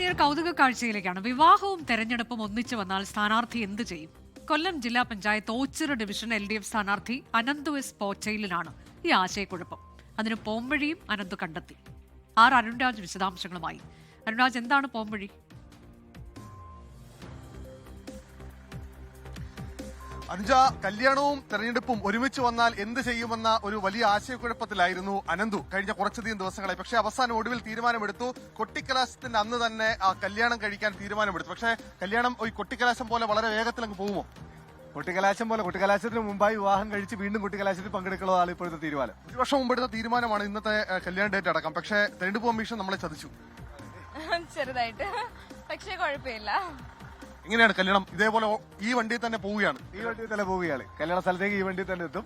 ഇനി ഒരു കൗതുക കാഴ്ചയിലേക്കാണ്. വിവാഹവും തെരഞ്ഞെടുപ്പും ഒന്നിച്ചു വന്നാൽ സ്ഥാനാർത്ഥി എന്ത് ചെയ്യും? കൊല്ലം ജില്ലാ പഞ്ചായത്ത് ഓച്ചിറ ഡിവിഷൻ LDF സ്ഥാനാർത്ഥി അനന്തു എസ് പോച്ചയിലിനാണ് ഈ ആശയക്കുഴപ്പം. അതിന് പോംവഴിയും അനന്തു കണ്ടെത്തി. അരുൺരാജ് വിശദാംശങ്ങളുമായി. അരുൺരാജ്, എന്താണ് പോംവഴി? അനുജ, കല്യാണവും തെരഞ്ഞെടുപ്പും ഒരുമിച്ച് വന്നാൽ എന്ത് ചെയ്യുമെന്ന ഒരു വലിയ ആശയക്കുഴപ്പത്തിലായിരുന്നു അനന്തു കഴിഞ്ഞ കുറച്ചധികം ദിവസങ്ങളായി. പക്ഷേ അവസാനം ഒടുവിൽ തീരുമാനമെടുത്തു. കൊട്ടിക്കലാശത്തിന്റെ അന്ന് തന്നെ ആ കല്യാണം കഴിക്കാൻ തീരുമാനമെടുത്തു. പക്ഷേ കല്യാണം ഈ കൊട്ടിക്കലാശം പോലെ വളരെ വേഗത്തിൽ അങ്ങ് പോകുമോ? കൊട്ടിക്കലാശം പോലെ കൊട്ടിക്കലാശത്തിന് മുമ്പായി വിവാഹം കഴിച്ച് വീണ്ടും കൊട്ടിക്കലാശത്തിൽ പങ്കെടുക്കുന്നതാണ് ഇപ്പോഴത്തെ തീരുമാനം. ഒരു വർഷം മുമ്പെടുത്ത തീരുമാനമാണ് ഇന്നത്തെ കല്യാണ ഡേറ്റ് അടക്കം. പക്ഷേ തെരഞ്ഞെടുപ്പ് കമ്മീഷൻ നമ്മളെ ചതിച്ചു ചെറുതായിട്ട്. പക്ഷേ കുഴപ്പമില്ല. എങ്ങനെയാണ് കല്യാണം? ഇതേപോലെ ഈ വണ്ടിയിൽ തന്നെ പോവുകയാണ്? ഈ വണ്ടിയിൽ തന്നെ പോവുകയാണ്. കല്യാണ സ്ഥലത്തേക്ക് ഈ വണ്ടിയിൽ തന്നെ എത്തും.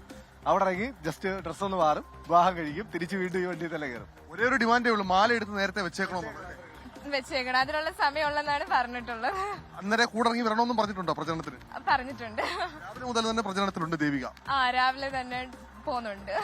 അവിടെ ഇറങ്ങി ജസ്റ്റ് ഡ്രസ്സ് ഒന്ന് മാറും, വിവാഹം കഴിക്കും, തിരിച്ചു വീണ്ടും ഈ വണ്ടിയിൽ തന്നെ കയറും. ഒരേ ഒരു ഡിമാൻഡേ ഉള്ളൂ, മാല എടുത്ത് നേരത്തെ വെച്ചേക്കണോ? വെച്ചേക്കണം, അതിനുള്ള സമയമുള്ളതാണ് പറഞ്ഞിട്ടുള്ളത്. അന്നേരം കൂടെ ഇറങ്ങി വരണമെന്നും പറഞ്ഞിട്ടുണ്ടോ പ്രചരണത്തിന്? പറഞ്ഞിട്ടുണ്ട്. രാവിലെ മുതൽ തന്നെ പ്രചരണത്തിലുണ്ട് ദേവിക. രാവിലെ തന്നെ പോകുന്നുണ്ട്.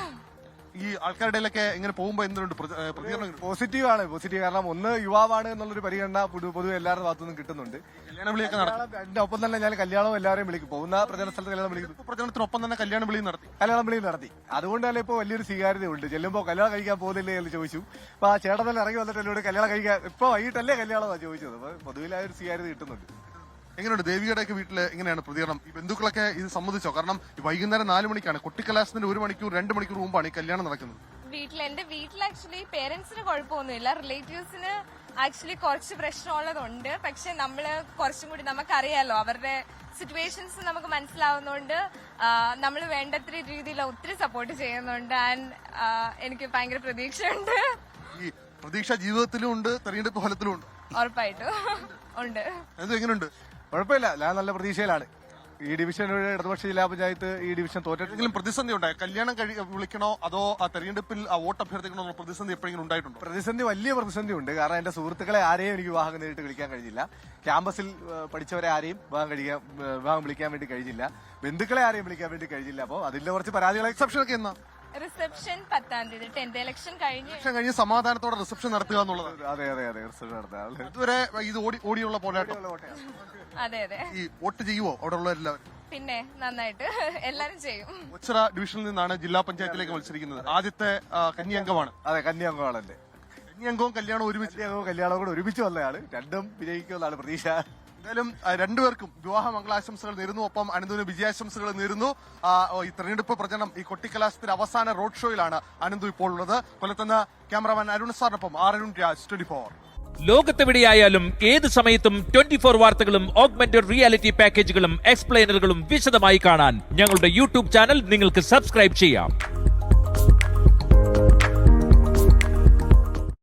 ഈ ആൾക്കാരുടെ ഇടയിലൊക്കെ ഇങ്ങനെ പോകുമ്പോ എന്തുണ്ട് പ്രതികരണം? പോസിറ്റീവ് ആണ്. പോസിറ്റീവ് കാരണം ഒന്ന് യുവാവാണ് എന്നുള്ളൊരു പരിഗണന പൊതുവെ എല്ലാവരുടെ ഭാഗത്തുനിന്നും കിട്ടുന്നുണ്ട്. കല്യാണ വിളിയൊക്കെ നടത്തി. എന്റെ ഒപ്പം തന്നെ ഞാൻ കല്യാണം എല്ലാവരെയും വിളിക്കും. പോകുന്ന പ്രചരണ സ്ഥലത്ത് കല്യാണം വിളിക്കും. പ്രചരണത്തിനൊപ്പം തന്നെ കല്യാണ വിളി നടത്തി. അതുകൊണ്ട് തന്നെ ഇപ്പൊ വലിയൊരു സ്വീകാര്യതയുണ്ട്. ചെല്ലുമ്പോൾ കല്യാണം കഴിക്കാൻ പോകുന്നില്ലേ എന്ന് ചോദിച്ചു. അപ്പൊ ആ ചേട്ടൻ തന്നെ ഇറങ്ങി വന്നിട്ട് എന്നോട് കല്യാണം കഴിക്കാൻ ഇപ്പൊ വൈകിട്ടല്ലേ കല്യാണം ചോദിച്ചത്. അപ്പൊ പൊതുവിലായ ഒരു സ്വീകാര്യത കിട്ടുന്നുണ്ട്. എങ്ങനെയുണ്ട് ദേവികയുടെയൊക്കെ വീട്ടില് എങ്ങനെയാണ് പ്രതികരണം? ഈ ബന്ധുക്കളൊക്കെ ഇത് സമ്മതിച്ചോ? കാരണം വൈകുന്നേരം 4 മണിക്കാണ്, കൊട്ടിക്കലാശത്തിന് 1 മണിക്കൂർ 2 മണിക്കൂർ മുമ്പാണ് ഈ കല്യാണം നടക്കുന്നത്. എന്റെ വീട്ടിൽ ആക്ച്വലി പേരൻസിന് കുഴപ്പമൊന്നുമില്ല. റിലേറ്റീവ്സിന് ആക്ച്വലി കുറച്ച് പ്രശ്നമുള്ളതുണ്ട്. പക്ഷെ നമ്മള് കുറച്ചും കൂടി നമുക്കറിയാലോ, അവരുടെ സിറ്റുവേഷൻസ് നമുക്ക് മനസ്സിലാവുന്നതുകൊണ്ട് നമ്മൾ വേണ്ടത്ര രീതിയിൽ ഒത്തിരി സപ്പോർട്ട് ചെയ്യുന്നുണ്ട്. ആൻഡ് എനിക്ക് ഭയങ്കര പ്രതീക്ഷയുണ്ട്. ഈ പ്രതീക്ഷ ജീവിതത്തിലും ഉണ്ട്, തെരഞ്ഞെടുപ്പ് ഫലത്തിലും ഉണ്ട്. ഉറപ്പായിട്ടും ഉണ്ട്. എങ്ങനെയുണ്ട്? കുഴപ്പമില്ല, ഞാൻ നല്ല പ്രതീക്ഷയിലാണ്. ഈ ഡിവിഷൻ ഇടതുപക്ഷ ജില്ലാ പഞ്ചായത്ത് ഈ ഡിവിഷൻ തോറ്റെങ്കിലും പ്രതിസന്ധി ഉണ്ടായി? കല്യാണം വിളിക്കണോ അതോ ആ തെരഞ്ഞെടുപ്പിൽ വോട്ട് അഭ്യർത്ഥിക്കണോ? പ്രതിസന്ധി എപ്പോഴെങ്കിലും ഉണ്ടായിട്ടുണ്ടോ? വലിയ പ്രതിസന്ധി ഉണ്ട്. കാരണം എന്റെ സുഹൃത്തുക്കളെ ആരെയും എനിക്ക് വിവാഹം നേരിട്ട് വിളിക്കാൻ കഴിഞ്ഞില്ല. ക്യാമ്പസിൽ പഠിച്ചവരെ ആരെയും വിവാഹം വിളിക്കാൻ വേണ്ടി കഴിഞ്ഞില്ല. ബന്ധുക്കളെ ആരെയും വിളിക്കാൻ വേണ്ടി കഴിഞ്ഞില്ല. അപ്പോൾ അതിന്റെ കുറച്ച് പരാതികൾ. റിസപ്ഷൻ ഒക്കെ എന്നാ? റിസപ്ഷൻ 10-ാം തീയതി, 10th ഇലക്ഷൻ കഴിഞ്ഞ് സമാധാനത്തോടെ റിസപ്ഷൻ നടത്തുക എന്നുള്ളത്. അതെ, റിസപ്ഷൻ നടത്തുക. ഇതുവരെ ഇത് ഓടിയുള്ള പോരാട്ടം. അതെ. ഈ വോട്ട് ചെയ്യുവോ അവിടെ ഉള്ളവരെല്ലാവരും? പിന്നെ നന്നായിട്ട് എല്ലാരും ചെയ്യും. ഓച്ചിറ ഡിവിഷനിൽ നിന്നാണ് ജില്ലാ പഞ്ചായത്തിലേക്ക് മത്സരിക്കുന്നത്. ആദ്യത്തെ കന്യാംഗമാണ്. അതെ, കന്യാംഗമാണല്ലേ. കന്യാംഗവും കല്യാണവും കൂടെ ഒരുമിച്ച് വന്നതാണ്. രണ്ടും വിജയിക്കുമെന്നാണ് പ്രതീക്ഷ. എന്തായാലും രണ്ടുപേർക്കും വിവാഹ മംഗളാശംസകൾ നേരുന്നു. ഒപ്പം അനന്തുവിന് വിജയാശംസകൾ നേരുന്നു. ഈ തെരഞ്ഞെടുപ്പ് പ്രചരണം, ഈ കൊട്ടിക്കലാശത്തിന്റെ അവസാന റോഡ് ഷോയിലാണ് അനന്തു ഇപ്പോൾ ഉള്ളത്. കൊല്ലത്തുനിന്ന് ക്യാമറാമാൻ അരുൺ സാറിനൊപ്പം അരുൺരാജ്, 24. ലോകത്തെവിടെയായാലും ഏത് സമയത്തും 24 വാർത്തകളും ഓഗ്മെന്റഡ് റിയാലിറ്റി പാക്കേജുകളും എക്സ്പ്ലെയിനറുകളും വിശദമായി കാണാൻ ഞങ്ങളുടെ യൂട്യൂബ് ചാനൽ നിങ്ങൾക്ക് സബ്സ്ക്രൈബ് ചെയ്യാം.